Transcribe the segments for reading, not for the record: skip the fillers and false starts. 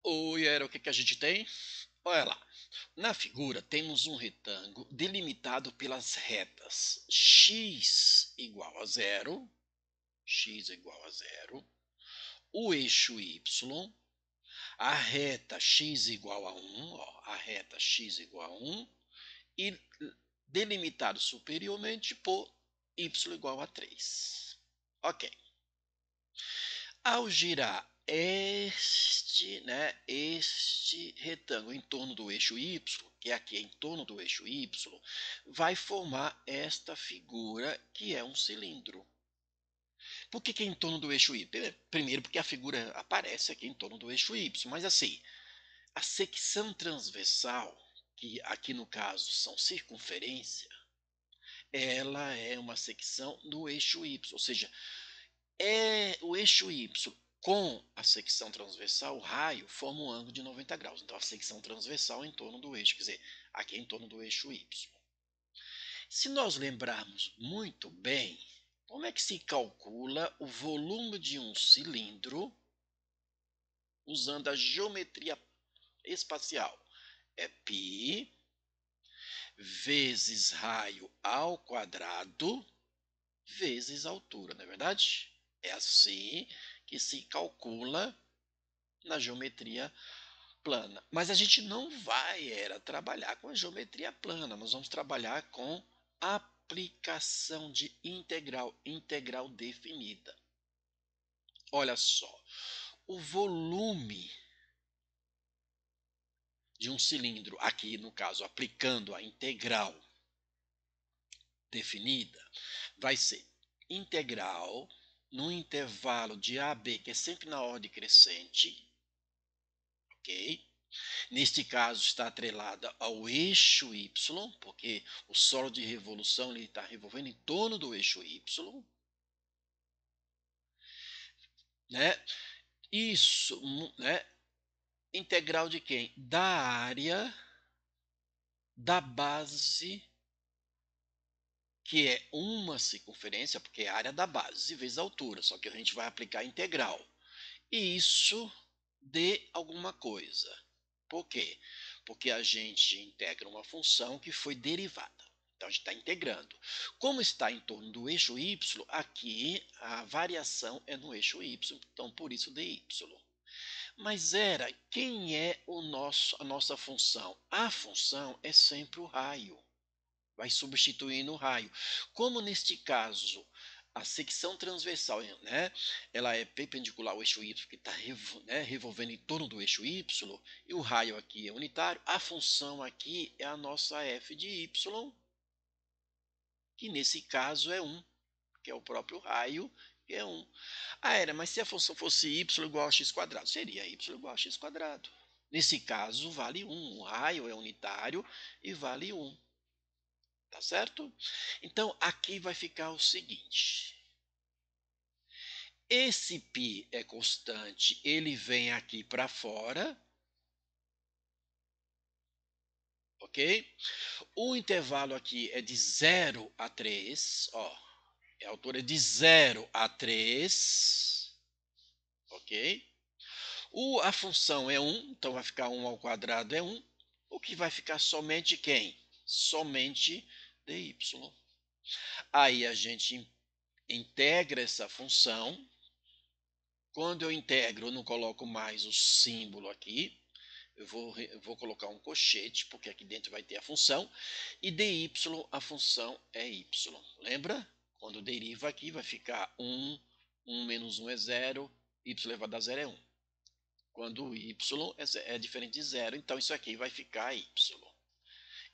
Oi, era o que que a gente tem? Olha lá. Na figura temos um retângulo delimitado pelas retas x igual a zero, o eixo y, a reta x igual a 1, a reta x igual a 1, e delimitado superiormente por y igual a 3. Ok. Ao girar este retângulo em torno do eixo y, que aqui é em torno do eixo y, vai formar esta figura que é um cilindro. Por que é em torno do eixo y? Primeiro porque a figura aparece aqui em torno do eixo y, mas assim, a secção transversal, que aqui no caso são circunferência, ela é uma secção do eixo y, ou seja, o eixo y com a secção transversal, o raio, forma um ângulo de 90 graus. Então, a secção transversal é em torno do eixo, quer dizer, aqui é em torno do eixo y. Se nós lembrarmos muito bem, como é que se calcula o volume de um cilindro usando a geometria espacial? É π vezes raio ao quadrado vezes altura, não é verdade? É assim que se calcula na geometria plana. Mas a gente não vai trabalhar com a geometria plana, nós vamos trabalhar com aplicação de integral definida. Olha só, o volume de um cilindro, aqui no caso aplicando a integral definida, vai ser integral no intervalo de AB, que é sempre na ordem crescente, ok? Neste caso está atrelada ao eixo y, porque o solo de revolução está revolvendo em torno do eixo y, né? Isso, né? Integral de quem? Da área da base, que é uma circunferência, porque é a área da base vezes a altura, só que a gente vai aplicar integral. E isso de alguma coisa. Por quê? Porque a gente integra uma função que foi derivada. Então, a gente está integrando. Como está em torno do eixo y, aqui a variação é no eixo y, então por isso dy. Mas quem é a nossa função? A função é sempre o raio. Vai substituindo o raio. Como neste caso a secção transversal, né, ela é perpendicular ao eixo y, que está revolvendo em torno do eixo y, e o raio aqui é unitário, a função aqui é a nossa f de y, que nesse caso é 1, que é o próprio raio, que é 1. Mas se a função fosse y igual a x quadrado, seria y igual a x quadrado. Nesse caso, vale 1, o raio é unitário e vale 1. Tá certo? Então, aqui vai ficar o seguinte. Esse π é constante, ele vem aqui para fora. Ok? O intervalo aqui é de 0 a 3. A altura de 0 a 3. Ok? A função é 1, então vai ficar 1 ao quadrado é 1. O que vai ficar somente quem? Somente dy. Aí a gente integra essa função. Quando eu integro, eu não coloco mais o símbolo aqui. Eu vou colocar um colchete, porque aqui dentro vai ter a função. E dy, a função é y. Lembra? Quando deriva aqui, vai ficar 1, 1 menos 1 é 0, y elevado a 0 é 1. Quando y é diferente de 0, então isso aqui vai ficar y.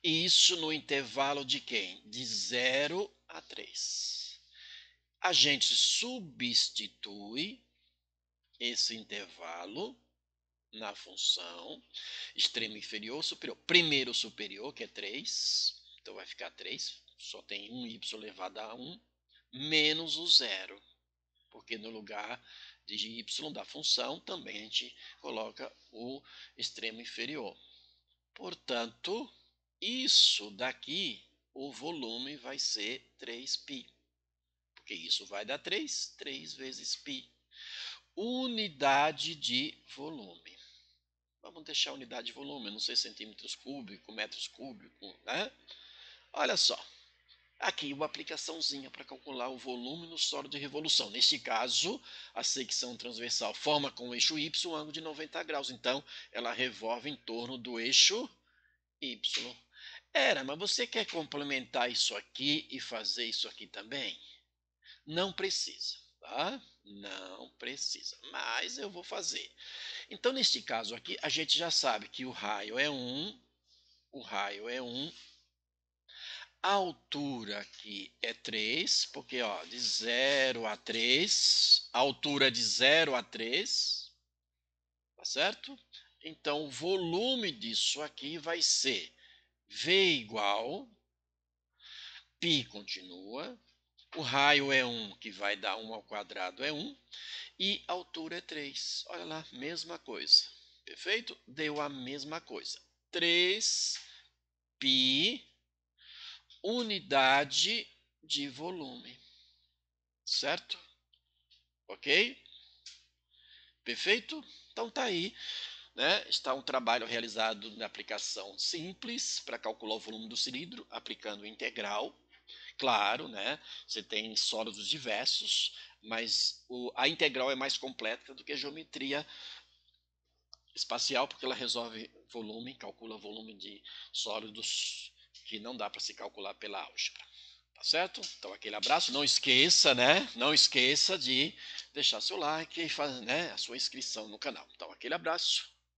Isso no intervalo de quem? De 0 a 3. A gente substitui esse intervalo na função extremo inferior ou superior. Primeiro superior, que é 3, então vai ficar 3, só tem um y elevado a 1, menos o zero, porque no lugar de y da função também a gente coloca o extremo inferior. Portanto, isso daqui, o volume vai ser 3π, porque isso vai dar 3 vezes π. Unidade de volume. Vamos deixar a unidade de volume, não sei centímetros cúbicos, metros cúbicos, né? Olha só, aqui uma aplicaçãozinha para calcular o volume no sólido de revolução. Neste caso, a secção transversal forma com o eixo Y um ângulo de 90 graus. Então, ela revolve em torno do eixo Y. Mas você quer complementar isso aqui e fazer isso aqui também? Não precisa, tá? Não precisa, mas eu vou fazer. Então, neste caso aqui, a gente já sabe que o raio é 1, a altura aqui é 3, porque ó, de 0 a 3, a altura é de 0 a 3, tá certo? Então, o volume disso aqui vai ser V igual, π continua, o raio é 1, que vai dar 1 ao quadrado é 1, e a altura é 3. Olha lá, mesma coisa. Perfeito? Deu a mesma coisa. 3π unidade de volume. Certo? Ok? Perfeito? Então tá aí, né? Está um trabalho realizado na aplicação simples para calcular o volume do cilindro, aplicando integral. Claro, né? Você tem sólidos diversos, mas a integral é mais completa do que a geometria espacial, porque ela resolve volume, calcula volume de sólidos que não dá para se calcular pela álgebra. Tá certo? Então, aquele abraço. Não esqueça, né? Não esqueça de deixar seu like e fazer, né, a sua inscrição no canal. Então, aquele abraço.